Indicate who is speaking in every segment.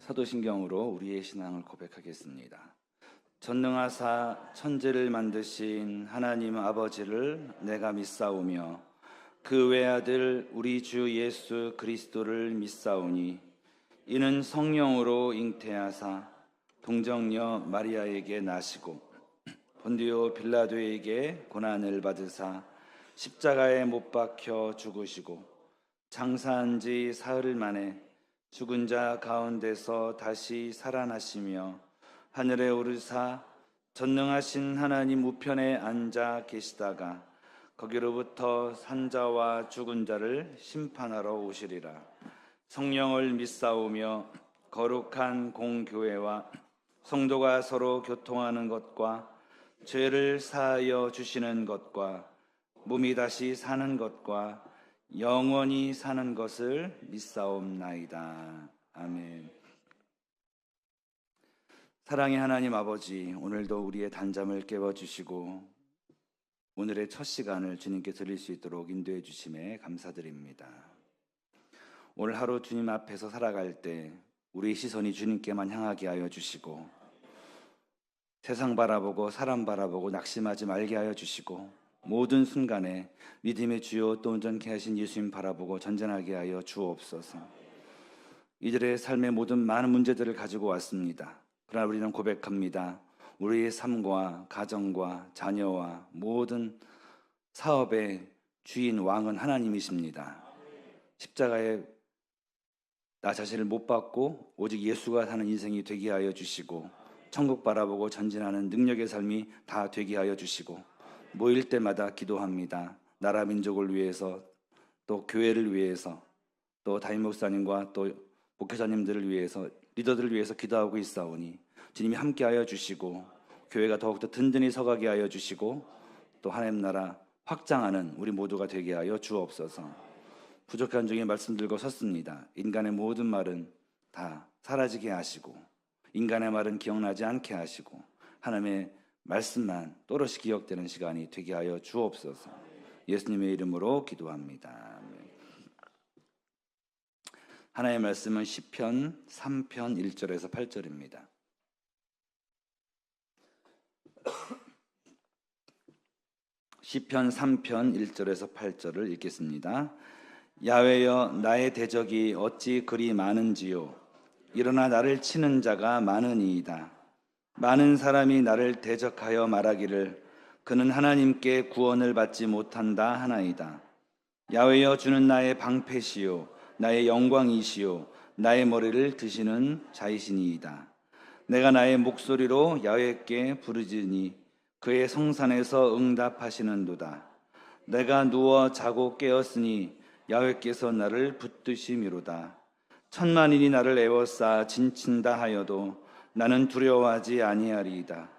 Speaker 1: 사도신경으로 우리의 신앙을 고백하겠습니다. 전능하사 천지를 만드신 하나님 아버지를 내가 믿사오며 그 외아들 우리 주 예수 그리스도를 믿사오니 이는 성령으로 잉태하사 동정녀 마리아에게 나시고 본디오 빌라도에게 고난을 받으사 십자가에 못 박혀 죽으시고 장사한 지 사흘 만에 죽은 자 가운데서 다시 살아나시며 하늘에 오르사 전능하신 하나님 우편에 앉아 계시다가 거기로부터 산자와 죽은 자를 심판하러 오시리라. 성령을 믿사오며 거룩한 공교회와 성도가 서로 교통하는 것과 죄를 사하여 주시는 것과 몸이 다시 사는 것과 영원히 사는 것을 믿사옵나이다. 아멘. 사랑의 하나님 아버지, 오늘도 우리의 단잠을 깨워주시고 오늘의 첫 시간을 주님께 드릴 수 있도록 인도해 주심에 감사드립니다. 오늘 하루 주님 앞에서 살아갈 때 우리의 시선이 주님께만 향하게 하여 주시고 세상 바라보고 사람 바라보고 낙심하지 말게 하여 주시고 모든 순간에 믿음의 주요 또 온전케 하신 예수님 바라보고 전진하게 하여 주옵소서. 이들의 삶의 모든 많은 문제들을 가지고 왔습니다. 그러나 우리는 고백합니다. 우리의 삶과 가정과 자녀와 모든 사업의 주인 왕은 하나님이십니다. 십자가에 나 자신을 못 박고 오직 예수가 사는 인생이 되게 하여 주시고 천국 바라보고 전진하는 능력의 삶이 다 되게 하여 주시고 모일 때마다 기도합니다. 나라 민족을 위해서 또 교회를 위해서 또 담임 목사님과 또 목회자님들을 위해서 리더들을 위해서 기도하고 있사오니 주님이 함께하여 주시고 교회가 더욱더 든든히 서가게 하여 주시고 또 하나님 나라 확장하는 우리 모두가 되게 하여 주옵소서. 부족한 중에 말씀 들고 섰습니다. 인간의 모든 말은 다 사라지게 하시고 인간의 말은 기억나지 않게 하시고 하나님의 말씀만 또렷이 기억되는 시간이 되게 하여 주옵소서. 예수님의 이름으로 기도합니다. 하나님의 말씀은 시편 3편 1절에서 8절입니다. 시편 3편 1절에서 8절을 읽겠습니다. 야훼여, 나의 대적이 어찌 그리 많은지요. 일어나 나를 치는 자가 많으니이다. 많은 사람이 나를 대적하여 말하기를 그는 하나님께 구원을 받지 못한다 하나이다. 야훼여, 주는 나의 방패시요 나의 영광이시요 나의 머리를 드시는 자이시니이다. 내가 나의 목소리로 야훼께 부르짖으니 그의 성산에서 응답하시는도다. 내가 누워 자고 깨었으니 야훼께서 나를 붙드시미로다. 천만인이 나를 에워싸 진친다 하여도 나는 두려워하지 아니하리이다.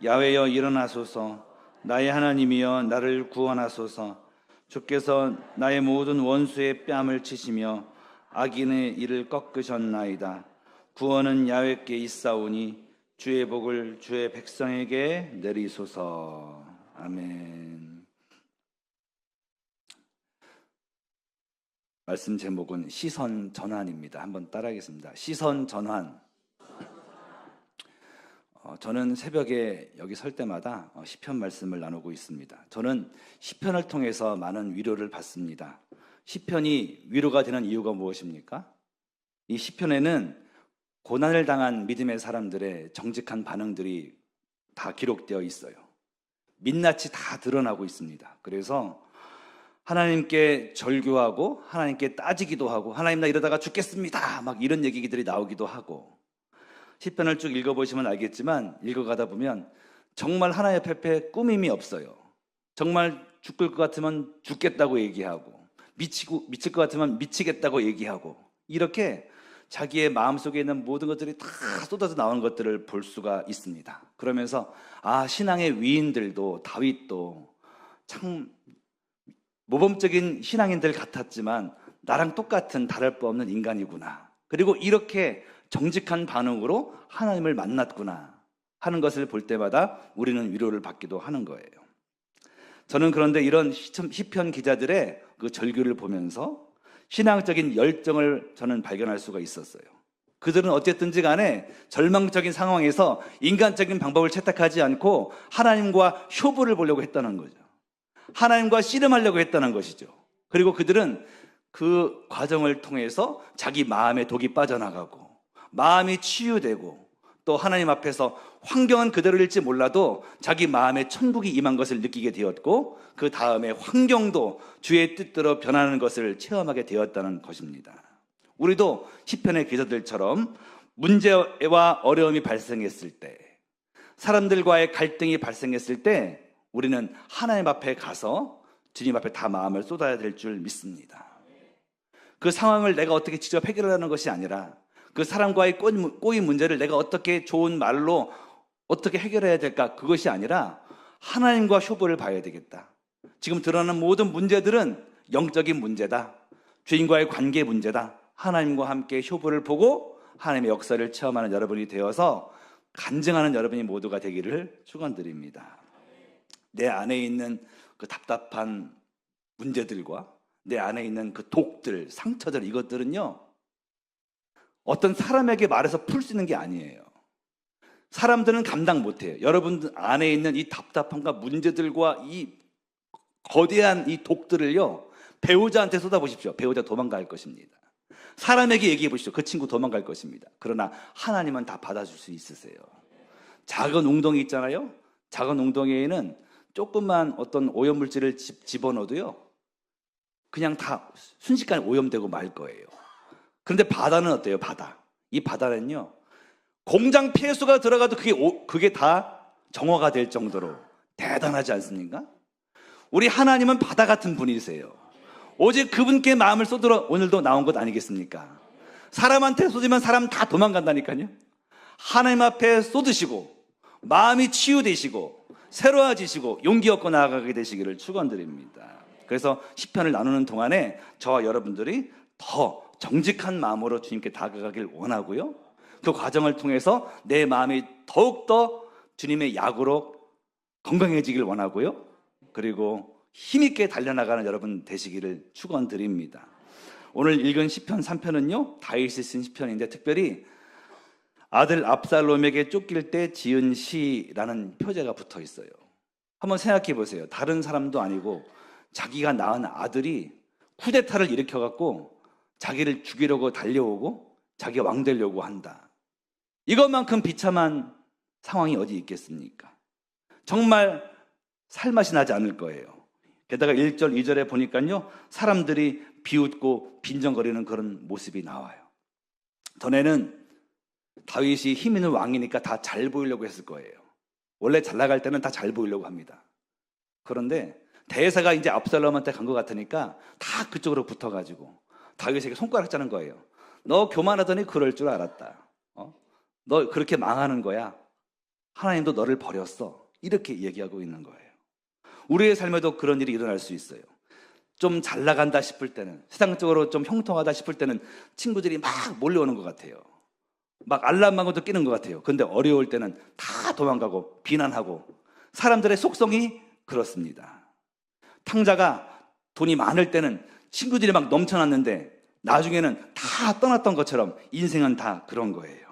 Speaker 1: 야훼여, 일어나소서. 나의 하나님이여, 나를 구원하소서. 주께서 나의 모든 원수의 뺨을 치시며 악인의 이를 꺾으셨나이다. 구원은 야훼께 있사오니 주의 복을 주의 백성에게 내리소서. 아멘. 말씀 제목은 시선 전환입니다. 한번 따라하겠습니다. 시선 전환. 저는 새벽에 여기 설 때마다 시편 말씀을 나누고 있습니다. 저는 시편을 통해서 많은 위로를 받습니다. 시편이 위로가 되는 이유가 무엇입니까? 이 시편에는 고난을 당한 믿음의 사람들의 정직한 반응들이 다 기록되어 있어요. 민낯이 다 드러나고 있습니다. 그래서 하나님께 절규하고 하나님께 따지기도 하고 하나님 나 이러다가 죽겠습니다 막 이런 얘기들이 나오기도 하고 시편을 쭉 읽어보시면 알겠지만 읽어가다 보면 정말 하나님 앞에 꾸밈이 없어요. 정말 죽을 것 같으면 죽겠다고 얘기하고 미칠 것 같으면 미치겠다고 얘기하고 이렇게 자기의 마음속에 있는 모든 것들이 다 쏟아져 나오는 것들을 볼 수가 있습니다. 그러면서 신앙의 위인들도 다윗도 참 모범적인 신앙인들 같았지만 나랑 똑같은 다를 바 없는 인간이구나. 그리고 이렇게 정직한 반응으로 하나님을 만났구나 하는 것을 볼 때마다 우리는 위로를 받기도 하는 거예요. 저는 그런데 이런 시편 기자들의 그 절규를 보면서 신앙적인 열정을 저는 발견할 수가 있었어요. 그들은 어쨌든지 간에 절망적인 상황에서 인간적인 방법을 채택하지 않고 하나님과 효부를 보려고 했다는 거죠. 하나님과 씨름하려고 했다는 것이죠. 그리고 그들은 그 과정을 통해서 자기 마음의 독이 빠져나가고 마음이 치유되고 또 하나님 앞에서 환경은 그대로일지 몰라도 자기 마음에 천국이 임한 것을 느끼게 되었고 그 다음에 환경도 주의 뜻대로 변하는 것을 체험하게 되었다는 것입니다. 우리도 시편의 기자들처럼 문제와 어려움이 발생했을 때, 사람들과의 갈등이 발생했을 때 우리는 하나님 앞에 가서 주님 앞에 다 마음을 쏟아야 될 줄 믿습니다. 그 상황을 내가 어떻게 직접 해결하는 것이 아니라 그 사람과의 꼬인 문제를 내가 어떻게 좋은 말로 어떻게 해결해야 될까, 그것이 아니라 하나님과 효부를 봐야 되겠다. 지금 드러나는 모든 문제들은 영적인 문제다. 주인과의 관계 문제다. 하나님과 함께 효부를 보고 하나님의 역사를 체험하는 여러분이 되어서 간증하는 여러분이 모두가 되기를 축원드립니다. 내 안에 있는 그 답답한 문제들과 내 안에 있는 그 독들, 상처들, 이것들은요, 어떤 사람에게 말해서 풀 수 있는 게 아니에요. 사람들은 감당 못해요. 여러분 안에 있는 이 답답함과 문제들과 이 거대한 이 독들을요, 배우자한테 쏟아보십시오. 배우자 도망갈 것입니다. 사람에게 얘기해 보십시오. 그 친구 도망갈 것입니다. 그러나 하나님은 다 받아줄 수 있으세요. 작은 웅덩이 있잖아요. 작은 웅덩이에는 조금만 어떤 오염물질을 집어넣어도요, 그냥 다 순식간에 오염되고 말 거예요. 그런데 바다는 어때요? 바다. 이 바다는요, 공장 폐수가 들어가도 그게 다 정화가 될 정도로 대단하지 않습니까? 우리 하나님은 바다 같은 분이세요. 오직 그분께 마음을 쏟으러 오늘도 나온 것 아니겠습니까? 사람한테 쏟으면 사람 다 도망간다니까요. 하나님 앞에 쏟으시고 마음이 치유되시고 새로워지시고 용기 얻고 나아가게 되시기를 축원드립니다. 그래서 시편을 나누는 동안에 저와 여러분들이 더 정직한 마음으로 주님께 다가가길 원하고요, 그 과정을 통해서 내 마음이 더욱더 주님의 약으로 건강해지길 원하고요, 그리고 힘있게 달려나가는 여러분 되시기를 축원드립니다. 오늘 읽은 시편 3편은요 다윗이 쓴 시편인데, 특별히 아들 압살롬에게 쫓길 때 지은 시라는 표제가 붙어 있어요. 한번 생각해 보세요. 다른 사람도 아니고 자기가 낳은 아들이 쿠데타를 일으켜갖고 자기를 죽이려고 달려오고 자기가 왕 되려고 한다. 이것만큼 비참한 상황이 어디 있겠습니까? 정말 살맛이 나지 않을 거예요. 게다가 1절, 2절에 보니까요, 사람들이 비웃고 빈정거리는 그런 모습이 나와요. 전에는 다윗이 힘 있는 왕이니까 다 잘 보이려고 했을 거예요. 원래 잘 나갈 때는 다 잘 보이려고 합니다. 그런데 대사가 이제 압살롬한테 간 것 같으니까 다 그쪽으로 붙어가지고 다윗에게 손가락 자는 거예요. 너 교만하더니 그럴 줄 알았다. 너 그렇게 망하는 거야. 하나님도 너를 버렸어. 이렇게 얘기하고 있는 거예요. 우리의 삶에도 그런 일이 일어날 수 있어요. 좀 잘 나간다 싶을 때는, 세상적으로 좀 형통하다 싶을 때는 친구들이 막 몰려오는 것 같아요. 막 알람망고도 끼는 것 같아요. 근데 어려울 때는 다 도망가고 비난하고, 사람들의 속성이 그렇습니다. 탕자가 돈이 많을 때는 친구들이 막 넘쳐났는데 나중에는 다 떠났던 것처럼 인생은 다 그런 거예요.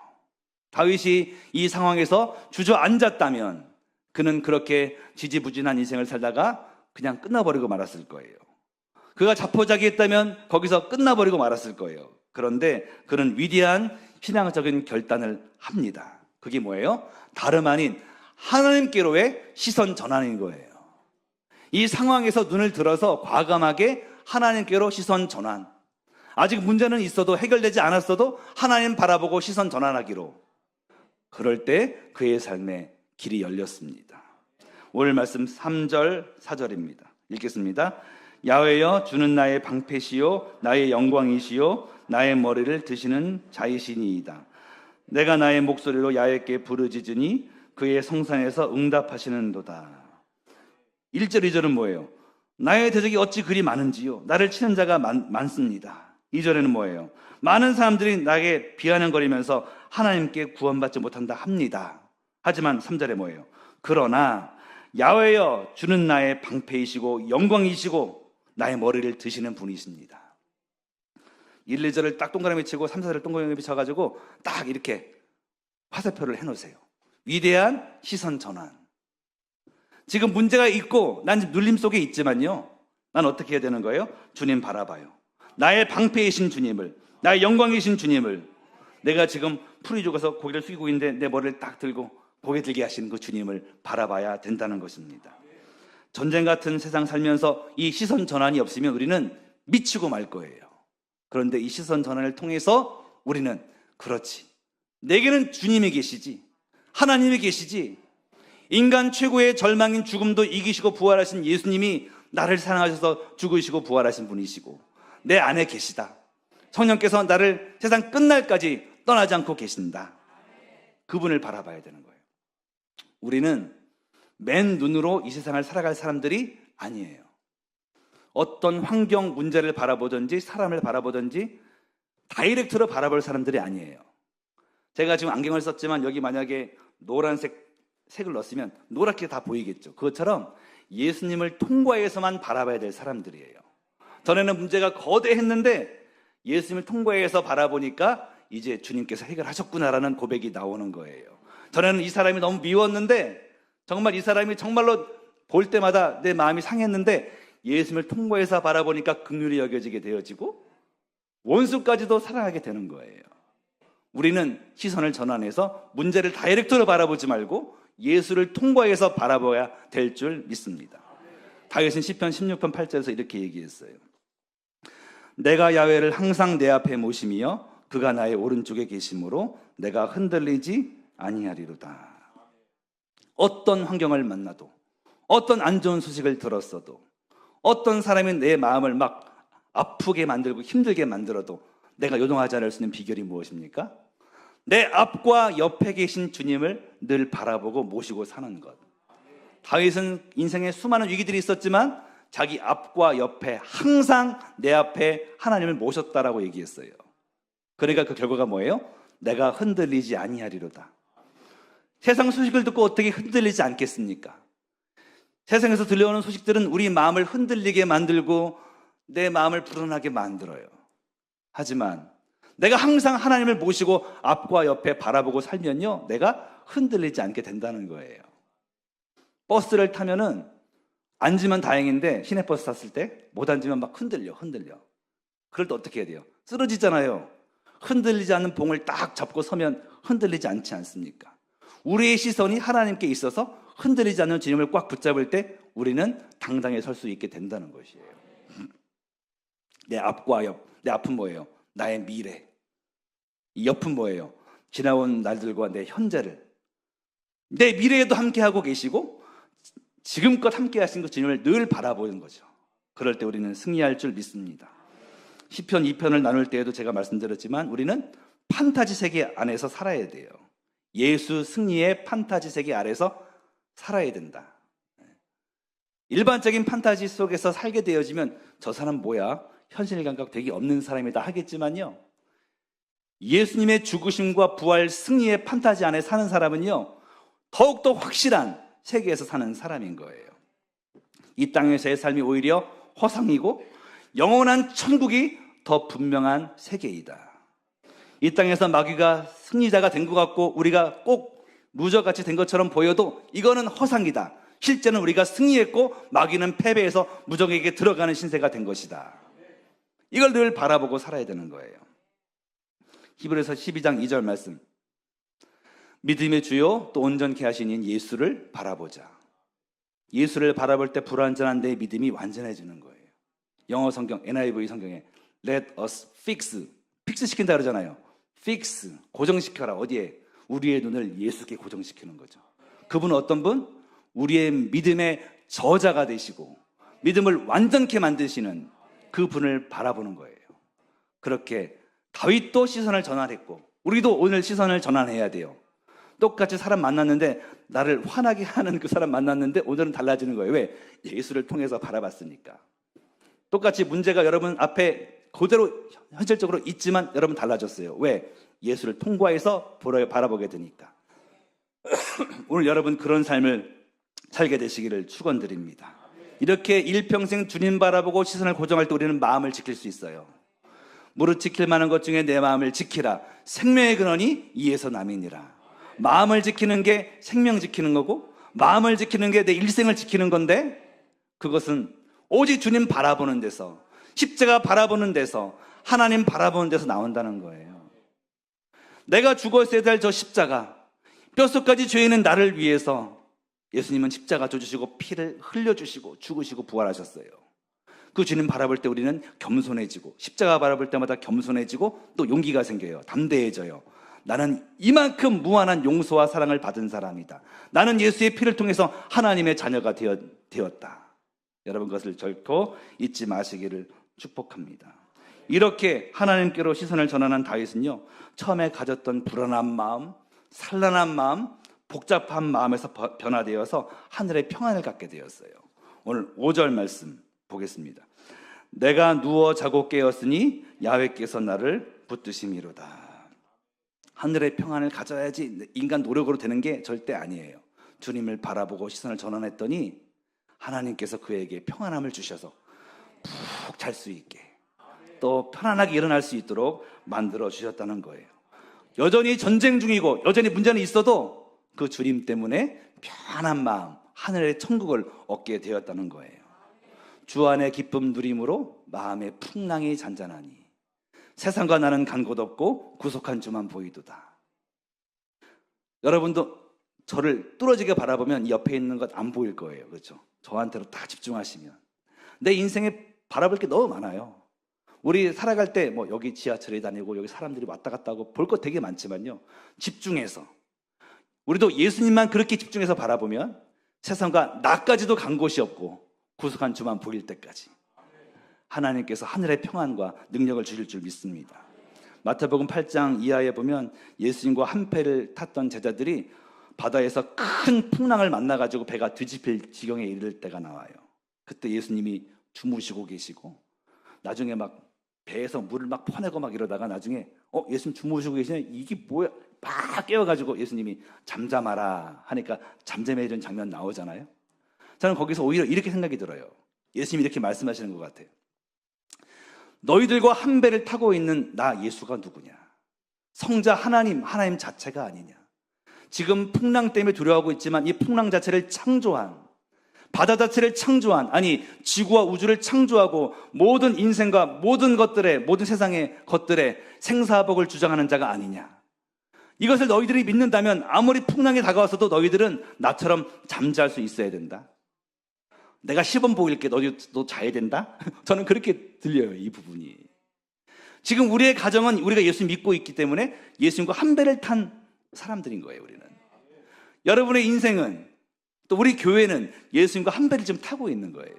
Speaker 1: 다윗이 이 상황에서 주저앉았다면 그는 그렇게 지지부진한 인생을 살다가 그냥 끝나버리고 말았을 거예요. 그가 자포자기했다면 거기서 끝나버리고 말았을 거예요. 그런데 그는 위대한 신앙적인 결단을 합니다. 그게 뭐예요? 다름 아닌 하나님께로의 시선 전환인 거예요. 이 상황에서 눈을 들어서 과감하게 하나님께로 시선 전환. 아직 문제는 있어도, 해결되지 않았어도 하나님 바라보고 시선 전환하기로. 그럴 때 그의 삶에 길이 열렸습니다. 오늘 말씀 3절, 4절입니다. 읽겠습니다. 야훼여, 주는 나의 방패시요 나의 영광이시요 나의 머리를 드시는 자이시니이다. 내가 나의 목소리로 야훼께 부르짖으니 그의 성산에서 응답하시는도다. 1절, 2절은 뭐예요? 나의 대적이 어찌 그리 많은지요, 나를 치는 자가 많습니다. 2절에는 뭐예요? 많은 사람들이 나에게 비아냥거리면서 하나님께 구원받지 못한다 합니다. 하지만 3절에 뭐예요? 그러나 야훼여, 주는 나의 방패이시고 영광이시고 나의 머리를 드시는 분이십니다. 1, 2절을 딱 동그라미 치고 3, 4절을 동그라미 쳐가지고 딱 이렇게 화살표를 해놓으세요. 위대한 시선 전환. 지금 문제가 있고 난 눌림 속에 있지만요, 난 어떻게 해야 되는 거예요? 주님 바라봐요. 나의 방패이신 주님을, 나의 영광이신 주님을, 내가 지금 풀이 죽어서 고개를 숙이고 있는데 내 머리를 딱 들고 고개 들게 하시는 그 주님을 바라봐야 된다는 것입니다. 전쟁 같은 세상 살면서 이 시선 전환이 없으면 우리는 미치고 말 거예요. 그런데 이 시선 전환을 통해서 우리는, 그렇지, 내게는 주님이 계시지, 하나님이 계시지, 인간 최고의 절망인 죽음도 이기시고 부활하신 예수님이 나를 사랑하셔서 죽으시고 부활하신 분이시고 내 안에 계시다. 성령께서 나를 세상 끝날까지 떠나지 않고 계신다. 그분을 바라봐야 되는 거예요. 우리는 맨 눈으로 이 세상을 살아갈 사람들이 아니에요. 어떤 환경 문제를 바라보든지 사람을 바라보든지 다이렉트로 바라볼 사람들이 아니에요. 제가 지금 안경을 썼지만 여기 만약에 노란색 색을 넣었으면 노랗게 다 보이겠죠. 그것처럼 예수님을 통과해서만 바라봐야 될 사람들이에요. 전에는 문제가 거대했는데 예수님을 통과해서 바라보니까 이제 주님께서 해결하셨구나라는 고백이 나오는 거예요. 전에는 이 사람이 너무 미웠는데, 정말 이 사람이 정말로 볼 때마다 내 마음이 상했는데 예수님을 통과해서 바라보니까 긍휼히 여겨지게 되어지고 원수까지도 사랑하게 되는 거예요. 우리는 시선을 전환해서 문제를 다이렉트로 바라보지 말고 예수를 통과해서 바라봐야 될 줄 믿습니다. 다윗은 시편 16편 8절에서 이렇게 얘기했어요. 내가 야훼를 항상 내 앞에 모심이여 그가 나의 오른쪽에 계심으로 내가 흔들리지 아니하리로다. 어떤 환경을 만나도, 어떤 안 좋은 소식을 들었어도, 어떤 사람이 내 마음을 막 아프게 만들고 힘들게 만들어도 내가 요동하지 않을 수 있는 비결이 무엇입니까? 내 앞과 옆에 계신 주님을 늘 바라보고 모시고 사는 것. 다윗은 인생에 수많은 위기들이 있었지만 자기 앞과 옆에 항상 내 앞에 하나님을 모셨다라고 얘기했어요. 그러니까 그 결과가 뭐예요? 내가 흔들리지 아니하리로다. 세상 소식을 듣고 어떻게 흔들리지 않겠습니까? 세상에서 들려오는 소식들은 우리 마음을 흔들리게 만들고 내 마음을 불안하게 만들어요. 하지만 내가 항상 하나님을 모시고 앞과 옆에 바라보고 살면요, 내가 흔들리지 않게 된다는 거예요. 버스를 타면은 앉으면 다행인데 시내버스 탔을 때 못 앉으면 막 흔들려. 그럴 때 어떻게 해야 돼요? 쓰러지잖아요. 흔들리지 않는 봉을 딱 잡고 서면 흔들리지 않지 않습니까? 우리의 시선이 하나님께 있어서 흔들리지 않는 주님을 꽉 붙잡을 때 우리는 당당히 설 수 있게 된다는 것이에요. 내 앞과 옆, 내 앞은 뭐예요? 나의 미래. 이 옆은 뭐예요? 지나온 날들과 내 현재를, 내 미래에도 함께하고 계시고 지금껏 함께하신 그 주님을 늘 바라보는 거죠. 그럴 때 우리는 승리할 줄 믿습니다. 시편 2편을 나눌 때에도 제가 말씀드렸지만 우리는 판타지 세계 안에서 살아야 돼요. 예수 승리의 판타지 세계 아래서 살아야 된다. 일반적인 판타지 속에서 살게 되어지면 저 사람 뭐야? 현실 감각 되게 없는 사람이다 하겠지만요, 예수님의 죽으심과 부활 승리의 판타지 안에 사는 사람은요, 더욱더 확실한 세계에서 사는 사람인 거예요. 이 땅에서의 삶이 오히려 허상이고 영원한 천국이 더 분명한 세계이다. 이 땅에서 마귀가 승리자가 된 것 같고 우리가 꼭 무적같이 된 것처럼 보여도 이거는 허상이다. 실제는 우리가 승리했고 마귀는 패배해서 무적에게 들어가는 신세가 된 것이다. 이걸 늘 바라보고 살아야 되는 거예요. 히브리서 12장 2절 말씀, 믿음의 주요 또 온전케 하시는 예수를 바라보자. 예수를 바라볼 때 불완전한 내 믿음이 완전해지는 거예요. 영어 성경 NIV 성경에 Let us fix 시킨다 그러잖아요. fix, 고정시켜라. 어디에? 우리의 눈을 예수께 고정시키는 거죠. 그분은 어떤 분? 우리의 믿음의 저자가 되시고 믿음을 완전케 만드시는 그 분을 바라보는 거예요. 그렇게 다윗도 시선을 전환했고 우리도 오늘 시선을 전환해야 돼요. 똑같이 사람 만났는데 나를 화나게 하는 그 사람 만났는데 오늘은 달라지는 거예요. 왜? 예수를 통해서 바라봤으니까. 똑같이 문제가 여러분 앞에 그대로 현실적으로 있지만 여러분 달라졌어요. 왜? 예수를 통과해서 바라보게 되니까. 오늘 여러분 그런 삶을 살게 되시기를 축원드립니다. 이렇게 일평생 주님 바라보고 시선을 고정할 때 우리는 마음을 지킬 수 있어요. 무릇 지킬 만한 것 중에 내 마음을 지키라. 생명의 근원이 이에서 남이니라. 마음을 지키는 게 생명 지키는 거고, 마음을 지키는 게 내 일생을 지키는 건데, 그것은 오직 주님 바라보는 데서, 십자가 바라보는 데서, 하나님 바라보는 데서 나온다는 거예요. 내가 죽었어야 될 저 십자가, 뼛속까지 죄 있는 나를 위해서 예수님은 십자가 져주시고 피를 흘려주시고 죽으시고 부활하셨어요. 그 주님 바라볼 때 우리는 겸손해지고, 십자가 바라볼 때마다 겸손해지고 또 용기가 생겨요. 담대해져요. 나는 이만큼 무한한 용서와 사랑을 받은 사람이다. 나는 예수의 피를 통해서 하나님의 자녀가 되었다. 여러분, 그것을 결코 잊지 마시기를 축복합니다. 이렇게 하나님께로 시선을 전환한 다윗은요, 처음에 가졌던 불안한 마음, 산란한 마음, 복잡한 마음에서 변화되어서 하늘의 평안을 갖게 되었어요. 오늘 5절 말씀 보겠습니다. 내가 누워 자고 깨었으니 야훼께서 나를 붙드심이로다. 하늘의 평안을 가져야지 인간 노력으로 되는 게 절대 아니에요. 주님을 바라보고 시선을 전환했더니 하나님께서 그에게 평안함을 주셔서 푹 잘 수 있게, 또 편안하게 일어날 수 있도록 만들어 주셨다는 거예요. 여전히 전쟁 중이고 여전히 문제는 있어도 그 주님 때문에 편안한 마음, 하늘의 천국을 얻게 되었다는 거예요. 주 안의 기쁨 누림으로 마음의 풍랑이 잔잔하니 세상과 나는 간 곳 없고 구속한 주만 보이도다. 여러분도 저를 뚫어지게 바라보면 옆에 있는 것 안 보일 거예요. 그렇죠? 저한테로 다 집중하시면. 내 인생에 바라볼 게 너무 많아요. 우리 살아갈 때 뭐 여기 지하철에 다니고 여기 사람들이 왔다 갔다 하고 볼 것 되게 많지만요, 집중해서 우리도 예수님만 그렇게 집중해서 바라보면 세상과 나까지도 간 곳이 없고 구속한 주만 보일 때까지 하나님께서 하늘의 평안과 능력을 주실 줄 믿습니다. 마태복음 8장 이하에 보면 예수님과 한 배를 탔던 제자들이 바다에서 큰 풍랑을 만나가지고 배가 뒤집힐 지경에 이를 때가 나와요. 그때 예수님이 주무시고 계시고, 나중에 막 배에서 물을 막 퍼내고 막 이러다가 나중에 예수님 주무시고 계시네, 이게 뭐야, 막 깨워가지고 예수님이 잠잠하라 하니까 잠잠해지는 장면 나오잖아요. 저는 거기서 오히려 이렇게 생각이 들어요. 예수님이 이렇게 말씀하시는 것 같아요. 너희들과 한 배를 타고 있는 나 예수가 누구냐? 성자 하나님 자체가 아니냐? 지금 풍랑 때문에 두려워하고 있지만 이 풍랑 자체를 창조한, 바다 자체를 창조한, 아니 지구와 우주를 창조하고 모든 인생과 모든 것들의, 모든 세상의 것들의 생사복을 주장하는 자가 아니냐? 이것을 너희들이 믿는다면 아무리 풍랑이 다가와서도 너희들은 나처럼 잠잘 수 있어야 된다. 내가 시범 보일게, 너 자야 된다? 저는 그렇게 들려요, 이 부분이. 지금 우리의 가정은 우리가 예수 믿고 있기 때문에 예수님과 한 배를 탄 사람들인 거예요, 우리는. 여러분의 인생은, 또 우리 교회는 예수님과 한 배를 지금 타고 있는 거예요.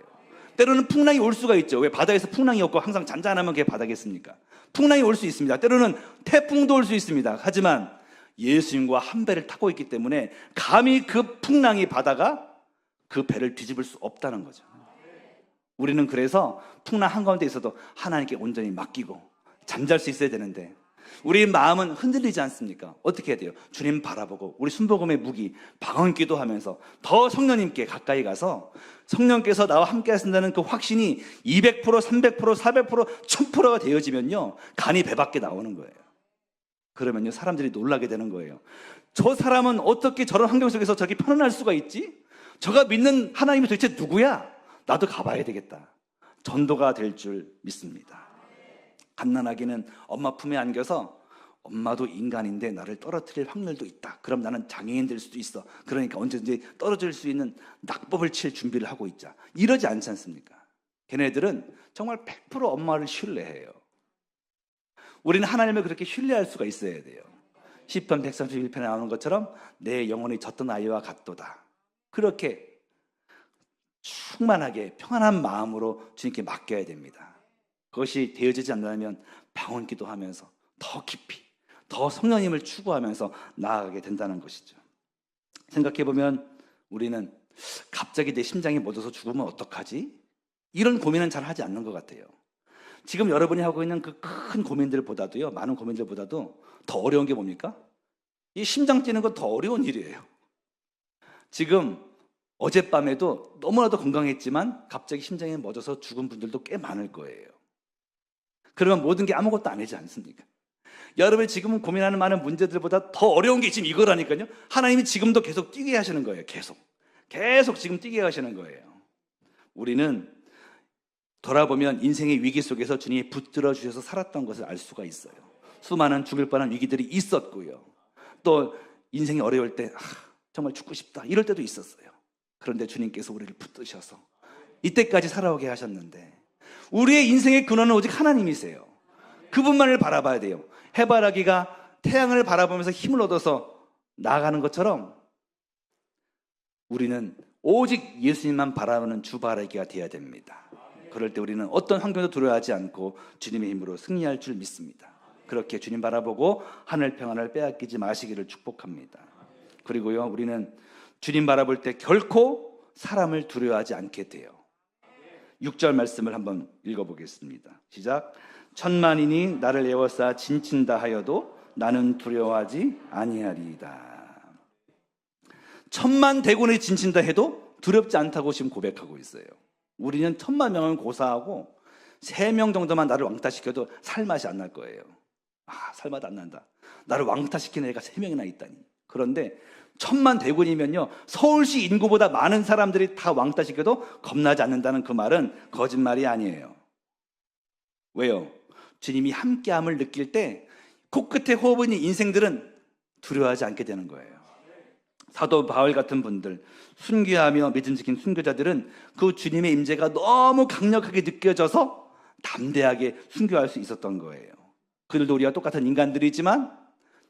Speaker 1: 때로는 풍랑이 올 수가 있죠. 왜 바다에서 풍랑이 없고 항상 잔잔하면 그게 바다겠습니까? 풍랑이 올 수 있습니다. 때로는 태풍도 올 수 있습니다. 하지만 예수님과 한 배를 타고 있기 때문에 감히 그 풍랑이, 바다가 그 배를 뒤집을 수 없다는 거죠. 우리는 그래서 풍랑 한가운데 있어도 하나님께 온전히 맡기고 잠잘 수 있어야 되는데, 우리 마음은 흔들리지 않습니까? 어떻게 해야 돼요? 주님 바라보고 우리 순복음의 무기 방언 기도하면서 더 성령님께 가까이 가서 성령께서 나와 함께 하신다는 그 확신이 200%, 300%, 400%, 1000%가 되어지면요, 간이 배 밖에 나오는 거예요. 그러면요, 사람들이 놀라게 되는 거예요. 저 사람은 어떻게 저런 환경 속에서 저렇게 편안할 수가 있지? 저가 믿는 하나님이 도대체 누구야? 나도 가봐야 되겠다. 전도가 될 줄 믿습니다. 갓난아기는 엄마 품에 안겨서 엄마도 인간인데 나를 떨어뜨릴 확률도 있다. 그럼 나는 장애인 될 수도 있어. 그러니까 언제든지 떨어질 수 있는 낙법을 칠 준비를 하고 있자. 이러지 않지 않습니까? 걔네들은 정말 100% 엄마를 신뢰해요. 우리는 하나님을 그렇게 신뢰할 수가 있어야 돼요. 시편 131편에 나오는 것처럼 내 영혼이 젖던 아이와 같도다. 그렇게 충만하게 평안한 마음으로 주님께 맡겨야 됩니다. 그것이 되어지지 않는다면 방언 기도하면서 더 깊이, 더 성령님을 추구하면서 나아가게 된다는 것이죠. 생각해보면 우리는 갑자기 내 심장이 멎어서 죽으면 어떡하지? 이런 고민은 잘 하지 않는 것 같아요. 지금 여러분이 하고 있는 그 큰 고민들보다도요, 많은 고민들보다도 더 어려운 게 뭡니까? 이 심장 뛰는 건 더 어려운 일이에요. 지금 어젯밤에도 너무나도 건강했지만 갑자기 심장이 멎어서 죽은 분들도 꽤 많을 거예요. 그러면 모든 게 아무것도 아니지 않습니까? 여러분이 지금 고민하는 많은 문제들보다 더 어려운 게 지금 이거라니까요. 하나님이 지금도 계속 뛰게 하시는 거예요. 계속 지금 뛰게 하시는 거예요. 우리는 돌아보면 인생의 위기 속에서 주님이 붙들어 주셔서 살았던 것을 알 수가 있어요. 수많은 죽을 뻔한 위기들이 있었고요. 또 인생이 어려울 때 정말 죽고 싶다 이럴 때도 있었어요. 그런데 주님께서 우리를 붙드셔서 이때까지 살아오게 하셨는데, 우리의 인생의 근원은 오직 하나님이세요. 그분만을 바라봐야 돼요. 해바라기가 태양을 바라보면서 힘을 얻어서 나아가는 것처럼 우리는 오직 예수님만 바라보는 주바라기가 되어야 됩니다. 그럴 때 우리는 어떤 환경도 두려워하지 않고 주님의 힘으로 승리할 줄 믿습니다. 그렇게 주님 바라보고 하늘 평안을 빼앗기지 마시기를 축복합니다. 그리고요, 우리는 주님 바라볼 때 결코 사람을 두려워하지 않게 돼요. 6절 말씀을 한번 읽어보겠습니다. 시작. 천만인이 나를 에워싸 진친다 하여도 나는 두려워하지 아니하리이다. 천만 대군이 진친다 해도 두렵지 않다고 지금 고백하고 있어요. 우리는 1000만 명은 고사하고 3명 정도만 나를 왕따시켜도 살맛이 안 날 거예요. 살맛 안 난다. 나를 왕따시키는 애가 3명이나 있다니. 그런데 1000만 대군이면요, 서울시 인구보다 많은 사람들이 다 왕따시켜도 겁나지 않는다는 그 말은 거짓말이 아니에요. 왜요? 주님이 함께함을 느낄 때 코끝에 호흡 있는 인생들은 두려워하지 않게 되는 거예요. 사도 바울 같은 분들, 순교하며 믿음 지킨 순교자들은 그 주님의 임재가 너무 강력하게 느껴져서 담대하게 순교할 수 있었던 거예요. 그들도 우리와 똑같은 인간들이지만,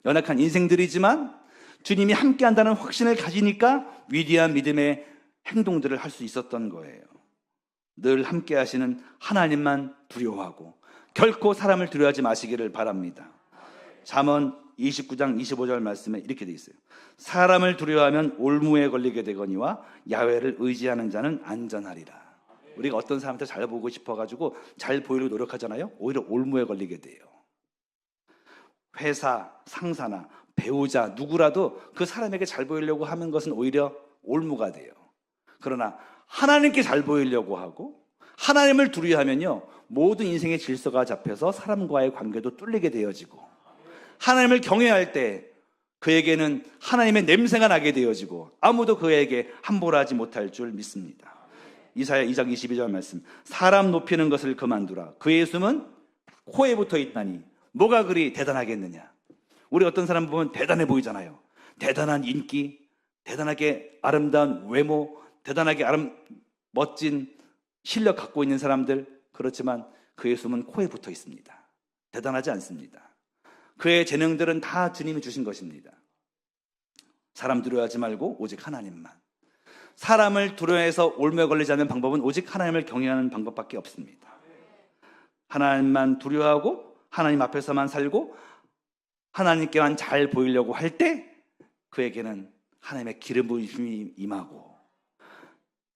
Speaker 1: 연약한 인생들이지만 주님이 함께한다는 확신을 가지니까 위대한 믿음의 행동들을 할 수 있었던 거예요. 늘 함께하시는 하나님만 두려워하고 결코 사람을 두려워하지 마시기를 바랍니다. 잠언 29장 25절 말씀에 이렇게 돼 있어요. 사람을 두려워하면 올무에 걸리게 되거니와 야훼를 의지하는 자는 안전하리라. 우리가 어떤 사람한테 잘 보고 싶어가지고 잘 보이려고 노력하잖아요. 오히려 올무에 걸리게 돼요. 회사, 상사나 배우자 누구라도 그 사람에게 잘 보이려고 하는 것은 오히려 올무가 돼요. 그러나 하나님께 잘 보이려고 하고 하나님을 두려워하면요, 모든 인생의 질서가 잡혀서 사람과의 관계도 뚫리게 되어지고, 하나님을 경외할 때 그에게는 하나님의 냄새가 나게 되어지고 아무도 그에게 함부로 하지 못할 줄 믿습니다. 이사야 2장 22절 말씀. 사람 높이는 것을 그만두라. 그의 숨은 코에 붙어 있다니 뭐가 그리 대단하겠느냐. 우리 어떤 사람 보면 대단해 보이잖아요. 대단한 인기, 대단하게 아름다운 외모, 대단하게 멋진 실력 갖고 있는 사람들, 그렇지만 그의 숨은 코에 붙어 있습니다. 대단하지 않습니다. 그의 재능들은 다 주님이 주신 것입니다. 사람 두려워하지 말고 오직 하나님만. 사람을 두려워해서 올무에 걸리지 않는 방법은 오직 하나님을 경외하는 방법밖에 없습니다. 하나님만 두려워하고 하나님 앞에서만 살고 하나님께만 잘 보이려고 할 때 그에게는 하나님의 기름 부으심이 임하고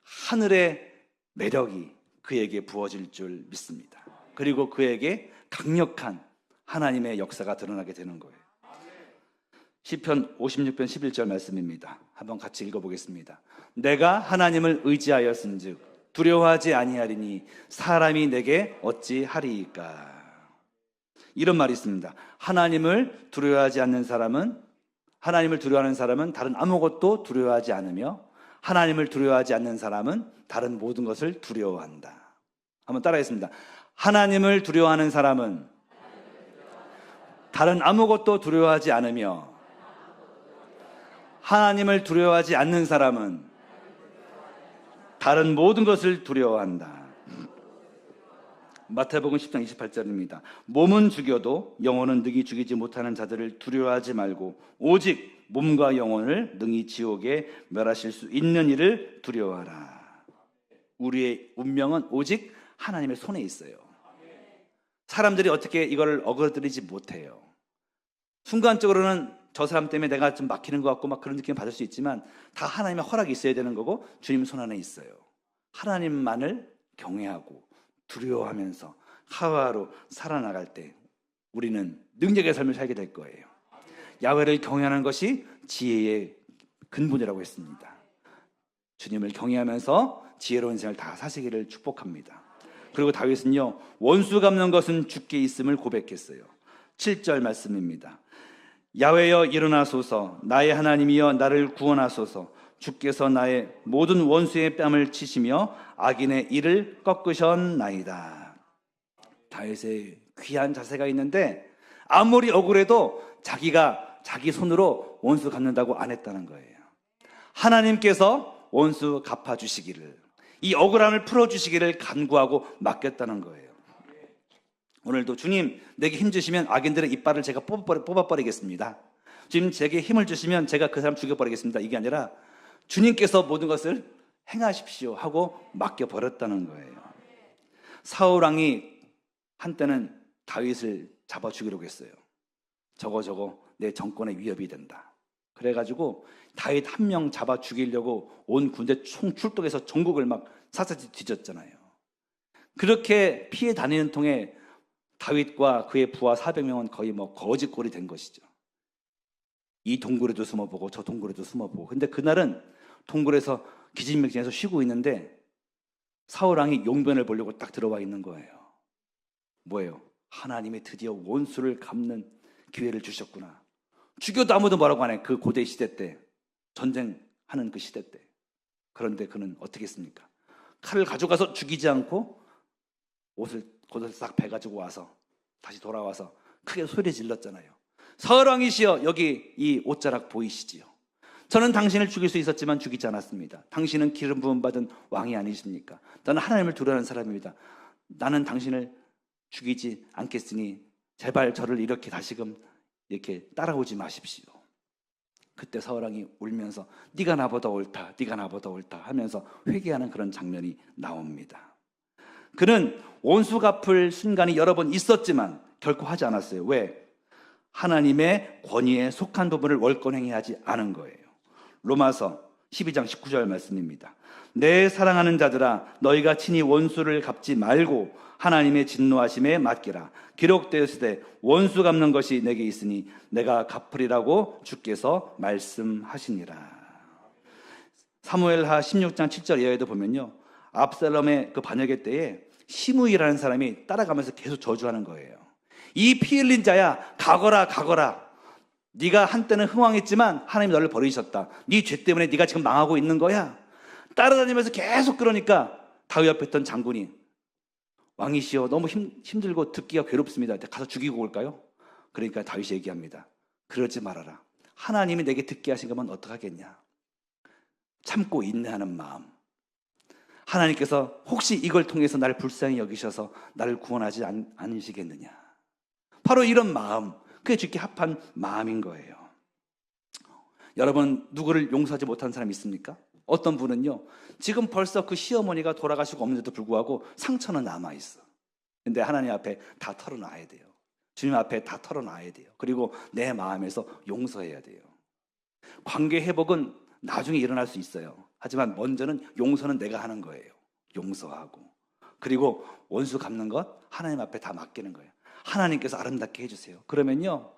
Speaker 1: 하늘의 매력이 그에게 부어질 줄 믿습니다. 그리고 그에게 강력한 하나님의 역사가 드러나게 되는 거예요. 시편 56편 11절 말씀입니다. 한번 같이 읽어보겠습니다. 내가 하나님을 의지하였은즉 두려워하지 아니하리니 사람이 내게 어찌하리이까. 이런 말이 있습니다. 하나님을 두려워하는 사람은 다른 아무것도 두려워하지 않으며 하나님을 두려워하지 않는 사람은 다른 모든 것을 두려워한다. 한번 따라하겠습니다. 하나님을 두려워하는 사람은 다른 아무것도 두려워하지 않으며 하나님을 두려워하지 않는 사람은 다른 모든 것을 두려워한다. 마태복음 10장 28절입니다. 몸은 죽여도 영혼은 능히 죽이지 못하는 자들을 두려워하지 말고 오직 몸과 영혼을 능히 지옥에 멸하실 수 있는 이를 두려워하라. 우리의 운명은 오직 하나님의 손에 있어요. 사람들이 어떻게 이걸 어거드리지 못해요. 순간적으로는 저 사람 때문에 내가 좀 막히는 것 같고 막 그런 느낌을 받을 수 있지만 다 하나님의 허락이 있어야 되는 거고 주님 손 안에 있어요. 하나님만을 경외하고 두려워하면서 하루하루 살아나갈 때 우리는 능력의 삶을 살게 될 거예요. 야훼를 경외하는 것이 지혜의 근본이라고 했습니다. 주님을 경외하면서 지혜로운 인생을 다 사시기를 축복합니다. 그리고 다윗은요, 원수 갚는 것은 주께 있음을 고백했어요. 7절 말씀입니다. 야훼여 일어나소서, 나의 하나님이여 나를 구원하소서. 주께서 나의 모든 원수의 뺨을 치시며 악인의 이를 꺾으셨나이다. 다윗의 귀한 자세가 있는데 아무리 억울해도 자기가 자기 손으로 원수 갚는다고 안 했다는 거예요. 하나님께서 원수 갚아주시기를, 이 억울함을 풀어주시기를 간구하고 맡겼다는 거예요. 오늘도 주님 내게 힘 주시면 악인들의 이빨을 제가 뽑아버리겠습니다. 주님 제게 힘을 주시면 제가 그 사람 죽여버리겠습니다. 이게 아니라 주님께서 모든 것을 행하십시오 하고 맡겨버렸다는 거예요. 사울왕이 한때는 다윗을 잡아 죽이려고 했어요. 저거 내 정권에 위협이 된다. 그래가지고 다윗 한 명 잡아 죽이려고 온 군대 총 출동해서 전국을 막 샅샅이 뒤졌잖아요. 그렇게 피해 다니는 통에 다윗과 그의 부하 400명은 거의 뭐 거지꼴이 된 것이죠. 이 동굴에도 숨어보고 저 동굴에도 숨어보고. 근데 그날은 동굴에서 기진맥진해서 쉬고 있는데 사울왕이 용변을 보려고 딱 들어와 있는 거예요. 뭐예요? 하나님이 드디어 원수를 갚는 기회를 주셨구나. 죽여도 아무도 뭐라고 안 해. 그 고대 시대 때, 전쟁하는 그 시대 때. 그런데 그는 어떻게 했습니까? 칼을 가져가서 죽이지 않고 옷을 싹 베가지고 와서 다시 돌아와서 크게 소리 질렀잖아요. 사울왕이시여, 여기 이 옷자락 보이시지요? 저는 당신을 죽일 수 있었지만 죽이지 않았습니다. 당신은 기름 부음 받은 왕이 아니십니까? 나는 하나님을 두려워하는 사람입니다. 나는 당신을 죽이지 않겠으니 제발 저를 이렇게 다시금 이렇게 따라오지 마십시오. 그때 사울왕이 울면서 네가 나보다 옳다, 네가 나보다 옳다 하면서 회개하는 그런 장면이 나옵니다. 그는 원수 갚을 순간이 여러 번 있었지만 결코 하지 않았어요. 왜? 하나님의 권위에 속한 부분을 월권행위하지 않은 거예요. 로마서 12장 19절 말씀입니다. 내 사랑하는 자들아, 너희가 친히 원수를 갚지 말고 하나님의 진노하심에 맡기라. 기록되었으되 원수 갚는 것이 내게 있으니 내가 갚으리라고 주께서 말씀하시니라. 사무엘하 16장 7절 이하에도 보면요, 압살롬의 그 반역의 때에 시므이라는 사람이 따라가면서 계속 저주하는 거예요. 이 피 흘린 자야, 가거라. 네가 한때는 흥왕했지만 하나님이 너를 버리셨다. 네 죄 때문에 네가 지금 망하고 있는 거야. 따라다니면서 계속 그러니까 다윗 옆에 있던 장군이 왕이시여, 너무 힘들고 듣기가 괴롭습니다. 가서 죽이고 올까요? 그러니까 다윗이 얘기합니다. 그러지 말아라. 하나님이 내게 듣게 하신 거면 어떡하겠냐. 참고 인내하는 마음. 하나님께서 혹시 이걸 통해서 나를 불쌍히 여기셔서 나를 구원하지 않으시겠느냐. 바로 이런 마음, 그게 주께 합한 마음인 거예요. 여러분, 누구를 용서하지 못한 사람 있습니까? 어떤 분은요, 지금 벌써 그 시어머니가 돌아가시고 없는데도 불구하고 상처는 남아있어. 근데 하나님 앞에 다 털어놔야 돼요. 주님 앞에 다 털어놔야 돼요. 그리고 내 마음에서 용서해야 돼요. 관계 회복은 나중에 일어날 수 있어요. 하지만 먼저는 용서는 내가 하는 거예요. 용서하고. 그리고 원수 갚는 것 하나님 앞에 다 맡기는 거예요. 하나님께서 아름답게 해주세요. 그러면요,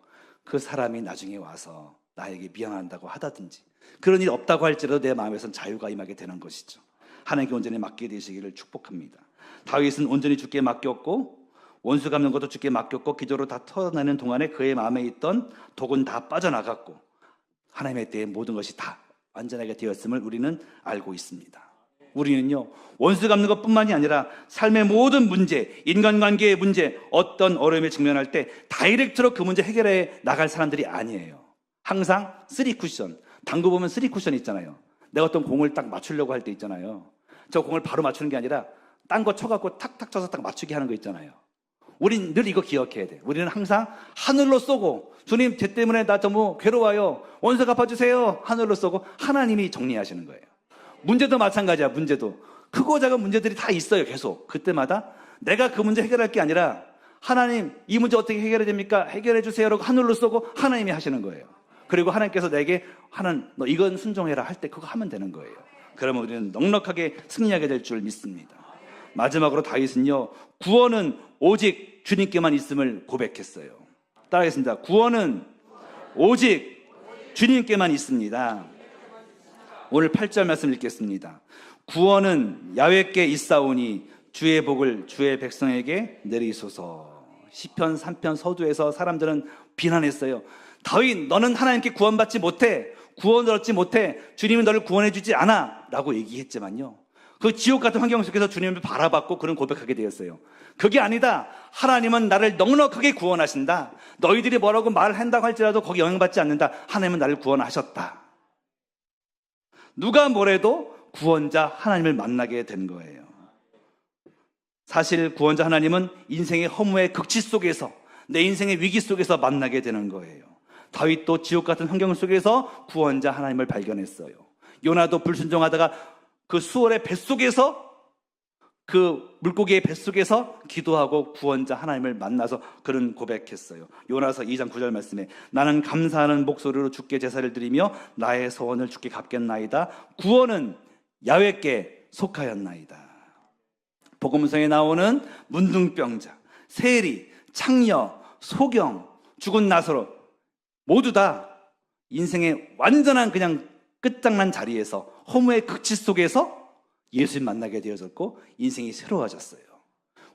Speaker 1: 그 사람이 나중에 와서 나에게 미안한다고 하다든지 그런 일이 없다고 할지라도 내 마음에선 자유가 임하게 되는 것이죠. 하나님께 온전히 맡게 되시기를 축복합니다. 다윗은 온전히 주께 맡겼고 원수 갚는 것도 주께 맡겼고 기도로 다 털어내는 동안에 그의 마음에 있던 독은 다 빠져나갔고 하나님의 때에 모든 것이 다 완전하게 되었음을 우리는 알고 있습니다. 우리는요, 원수 갚는 것뿐만이 아니라 삶의 모든 문제, 인간관계의 문제, 어떤 어려움에 직면할 때 다이렉트로 그 문제 해결해 나갈 사람들이 아니에요. 항상 3쿠션, 당구 보면 3쿠션 있잖아요. 내가 어떤 공을 딱 맞추려고 할 때 있잖아요. 저 공을 바로 맞추는 게 아니라 딴 거 쳐갖고 탁탁 쳐서 딱 맞추게 하는 거 있잖아요. 우린 늘 이거 기억해야 돼. 우리는 항상 하늘로 쏘고, 주님 죄 때문에 나 너무 괴로워요, 원수 갚아주세요, 하늘로 쏘고 하나님이 정리하시는 거예요. 문제도 마찬가지야. 문제도 크고 작은 문제들이 다 있어요. 계속 그때마다 내가 그 문제 해결할 게 아니라 하나님, 이 문제 어떻게 해결해야 됩니까? 해결해 주세요라고 하늘로 쏘고 하나님이 하시는 거예요. 그리고 하나님께서 내게 너 이건 순종해라 할 때 그거 하면 되는 거예요. 그러면 우리는 넉넉하게 승리하게 될 줄 믿습니다. 마지막으로 다윗은요, 구원은 오직 주님께만 있음을 고백했어요. 따라하겠습니다. 구원은 오직 주님께만 있습니다. 오늘 8절 말씀 읽겠습니다. 구원은 야훼께 있사오니 주의 복을 주의 백성에게 내리소서. 시편 3편 서두에서 사람들은 비난했어요. 다윗, 너는 하나님께 구원받지 못해, 구원을 얻지 못해, 주님이 너를 구원해 주지 않아 라고 얘기했지만요, 그 지옥 같은 환경 속에서 주님을 바라봤고 그런 고백하게 되었어요. 그게 아니다, 하나님은 나를 넉넉하게 구원하신다, 너희들이 뭐라고 말한다고 할지라도 거기 영향받지 않는다, 하나님은 나를 구원하셨다. 누가 뭐래도 구원자 하나님을 만나게 된 거예요. 사실 구원자 하나님은 인생의 허무의 극치 속에서, 내 인생의 위기 속에서 만나게 되는 거예요. 다윗도 지옥 같은 환경 속에서 구원자 하나님을 발견했어요. 요나도 불순종하다가 그 수월의 뱃속에서, 그 물고기의 뱃속에서 기도하고 구원자 하나님을 만나서 그런 고백했어요. 요나서 2장 9절 말씀에 나는 감사하는 목소리로 주께 제사를 드리며 나의 소원을 주께 갚겠나이다. 구원은 야훼께 속하였나이다. 복음서에 나오는 문둥병자, 세리, 창녀, 소경, 죽은 나사로 모두 다 인생의 완전한 그냥 끝장난 자리에서 허무의 극치 속에서 예수님 만나게 되어졌고 인생이 새로워졌어요.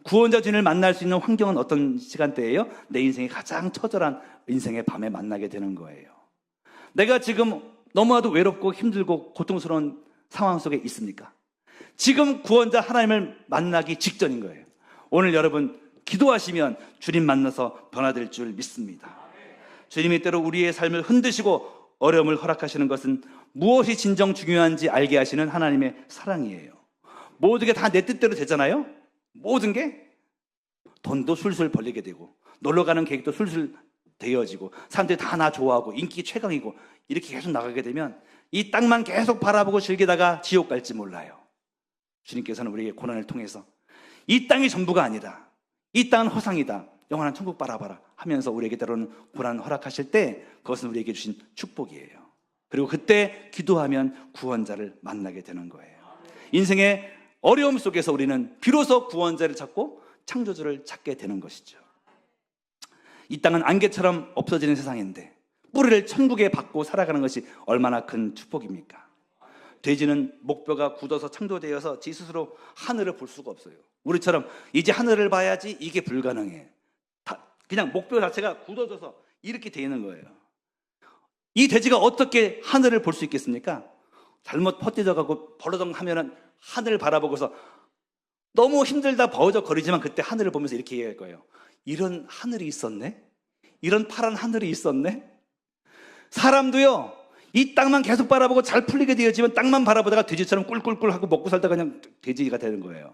Speaker 1: 구원자 주님을 만날 수 있는 환경은 어떤 시간대예요? 내 인생의 가장 처절한 인생의 밤에 만나게 되는 거예요. 내가 지금 너무나도 외롭고 힘들고 고통스러운 상황 속에 있습니까? 지금 구원자 하나님을 만나기 직전인 거예요. 오늘 여러분 기도하시면 주님 만나서 변화될 줄 믿습니다. 주님이 때로 우리의 삶을 흔드시고 어려움을 허락하시는 것은 무엇이 진정 중요한지 알게 하시는 하나님의 사랑이에요. 모든 게 다 내 뜻대로 되잖아요. 모든 게 돈도 술술 벌리게 되고 놀러 가는 계획도 술술 되어지고 사람들이 다 나 좋아하고 인기 최강이고 이렇게 계속 나가게 되면 이 땅만 계속 바라보고 즐기다가 지옥 갈지 몰라요. 주님께서는 우리에게 고난을 통해서 이 땅이 전부가 아니다, 이 땅은 허상이다, 영원한 천국 바라봐라 하면서 우리에게 때로는 고난을 허락하실 때 그것은 우리에게 주신 축복이에요. 그리고 그때 기도하면 구원자를 만나게 되는 거예요. 인생의 어려움 속에서 우리는 비로소 구원자를 찾고 창조주를 찾게 되는 것이죠. 이 땅은 안개처럼 없어지는 세상인데 뿌리를 천국에 받고 살아가는 것이 얼마나 큰 축복입니까? 돼지는 목뼈가 굳어서 창조되어서 지 스스로 하늘을 볼 수가 없어요. 우리처럼 이제 하늘을 봐야지 이게 불가능해. 그냥 목뼈 자체가 굳어져서 이렇게 돼 있는 거예요. 이 돼지가 어떻게 하늘을 볼 수 있겠습니까? 잘못 헛되져가고 벌어덩하면은 하늘을 바라보고서 너무 힘들다 버어적거리지만 그때 하늘을 보면서 이렇게 얘기할 거예요. 이런 하늘이 있었네? 이런 파란 하늘이 있었네? 사람도요, 이 땅만 계속 바라보고 잘 풀리게 되어지면 땅만 바라보다가 돼지처럼 꿀꿀꿀 하고 먹고 살다가 그냥 돼지가 되는 거예요.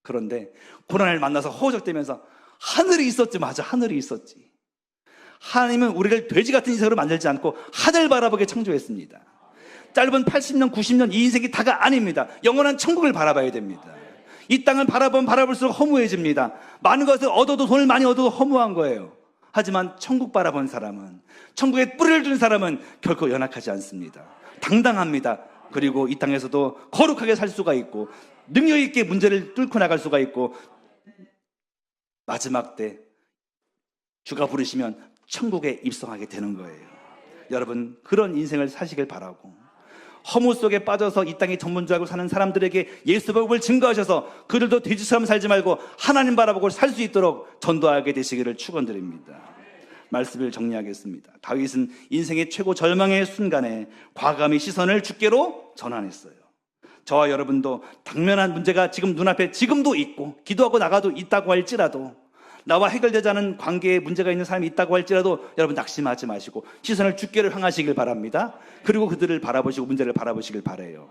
Speaker 1: 그런데 고난을 만나서 허우적대면서 하늘이 있었지, 맞아, 하늘이 있었지. 하나님은 우리를 돼지 같은 인생으로 만들지 않고 하늘 바라보게 창조했습니다. 짧은 80년, 90년 이 인생이 다가 아닙니다. 영원한 천국을 바라봐야 됩니다. 이 땅을 바라보면 바라볼수록 허무해집니다. 많은 것을 얻어도, 돈을 많이 얻어도 허무한 거예요. 하지만 천국 바라본 사람은, 천국에 뿌리를 둔 사람은 결코 연약하지 않습니다. 당당합니다. 그리고 이 땅에서도 거룩하게 살 수가 있고 능력 있게 문제를 뚫고 나갈 수가 있고 마지막 때 주가 부르시면 천국에 입성하게 되는 거예요. 여러분, 그런 인생을 사시길 바라고, 허무 속에 빠져서 이 땅의 전문주하고 사는 사람들에게 예수 복음을 증거하셔서 그들도 돼지처럼 살지 말고 하나님 바라보고 살 수 있도록 전도하게 되시기를 축원드립니다. 말씀을 정리하겠습니다. 다윗은 인생의 최고 절망의 순간에 과감히 시선을 주께로 전환했어요. 저와 여러분도 당면한 문제가 지금 눈앞에 지금도 있고 기도하고 나가도 있다고 할지라도, 나와 해결되지 않은 관계에 문제가 있는 사람이 있다고 할지라도 여러분 낙심하지 마시고 시선을 주께로 향하시길 바랍니다. 그리고 그들을 바라보시고 문제를 바라보시길 바라요.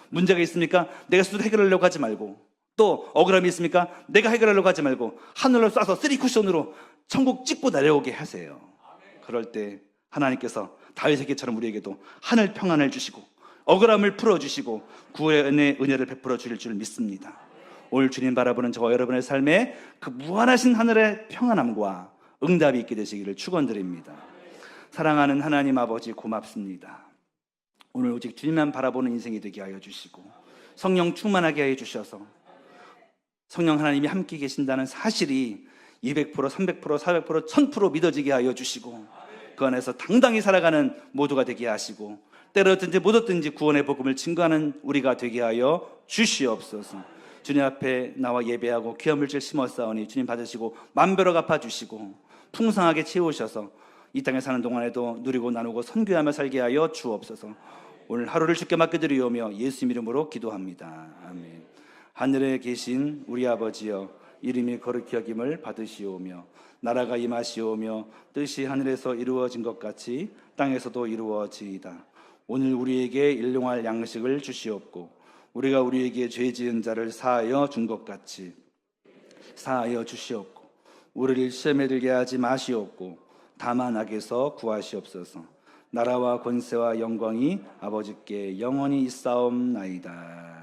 Speaker 1: 문제가 있습니까? 내가 스스로 해결하려고 하지 말고, 또 억울함이 있습니까? 내가 해결하려고 하지 말고 하늘로 쏴서 3쿠션으로 천국 찍고 내려오게 하세요. 그럴 때 하나님께서 다윗에게처럼 우리에게도 하늘 평안을 주시고 억울함을 풀어주시고 구원의 은혜를 베풀어 주실 줄 믿습니다. 오늘 주님 바라보는 저와 여러분의 삶에 그 무한하신 하늘의 평안함과 응답이 있게 되시기를 축원드립니다. 사랑하는 하나님 아버지, 고맙습니다. 오늘 오직 주님만 바라보는 인생이 되게 하여 주시고 성령 충만하게 하여 주셔서 성령 하나님이 함께 계신다는 사실이 200%, 300%, 400%, 1000% 믿어지게 하여 주시고 그 안에서 당당히 살아가는 모두가 되게 하시고 때렸든지 못 얻든지 구원의 복음을 증거하는 우리가 되게 하여 주시옵소서. 주님 앞에 나와 예배하고 귀한 물질 심었사오니 주님 받으시고 만배로 갚아주시고 풍성하게 채우셔서 이 땅에 사는 동안에도 누리고 나누고 선교하며 살게 하여 주옵소서. 오늘 하루를 주께 맡겨드리오며 예수 이름으로 기도합니다. 아멘. 하늘에 계신 우리 아버지여, 이름이 거룩히 여김을 받으시오며 나라가 임하시오며 뜻이 하늘에서 이루어진 것 같이 땅에서도 이루어지이다. 오늘 우리에게 일용할 양식을 주시옵고 우리가 우리에게 죄 지은 자를 사하여 준 것 같이 사하여 주시옵고 우리를 시험에 들게 하지 마시옵고 다만 악에서 구하시옵소서. 나라와 권세와 영광이 아버지께 영원히 있사옵나이다.